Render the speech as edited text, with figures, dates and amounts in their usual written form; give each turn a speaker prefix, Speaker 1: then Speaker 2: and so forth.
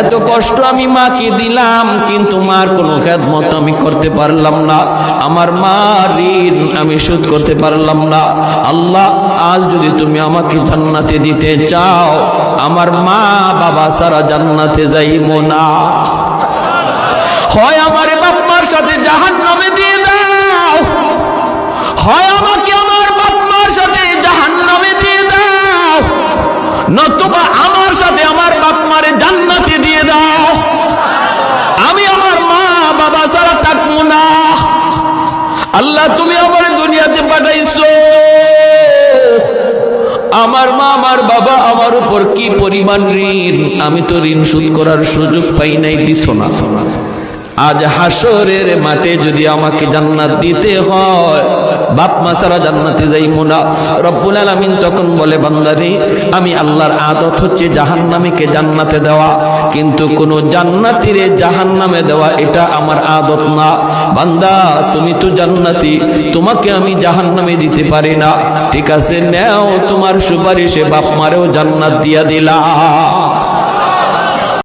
Speaker 1: এত কষ্ট আমি মাকে দিলাম, কিন্তু মার কোনো খেদমত আমি করতে পারলাম না। আমার মার ঋণ আমি শোধ করতে পারলাম না। আল্লাহ, আজ যদি তুমি আমাকে জান্নাতে দিতে চাও, আমার মা বাবা সারা জান্নাতে যাইব না। হয় আমার বাপ মার সাথে জাহান্নামে দিয়ে দাও, হয় আমাকে আমার বাপ মার সাথে জাহান্নামে দিয়ে দাও, নতুবা আমার সাথে আমার বাপ মারে জান্নাতে দিয়ে দাও। আমি আমার মা বাবা ছাড়া থাকবো না। আল্লাহ, তুমি আমার দুনিয়াতে পাঠাইছো, আমার মা আমার বাবা আমার উপর কি পরিমাণ ঋণ, আমি তো ঋণ শোধ করার সুযোগ পাই নাই, দিছো না। আজ হাসরের মাঠে যদি আমাকে জান্নাত দিতে হয়, বাপ মা ছাড়া জান্নাতে যাইবো না। রব্বুল আলামিন তখন বলে, বান্দারে, আমি আল্লাহর আদত হচ্ছে জাহান্নামীকে জান্নাতে দেওয়া, কিন্তু কোন জান্নাতীরে জাহান্নামে দেওয়া এটা আমার আদত না। বান্দা, তুমি তো জান্নাতি, তোমাকে আমি জাহান্নামে দিতে পারি না। ঠিক আছে, নেও, তোমার সুপারিশে বাপ মারেও জান্নাত দিয়া দিলাম।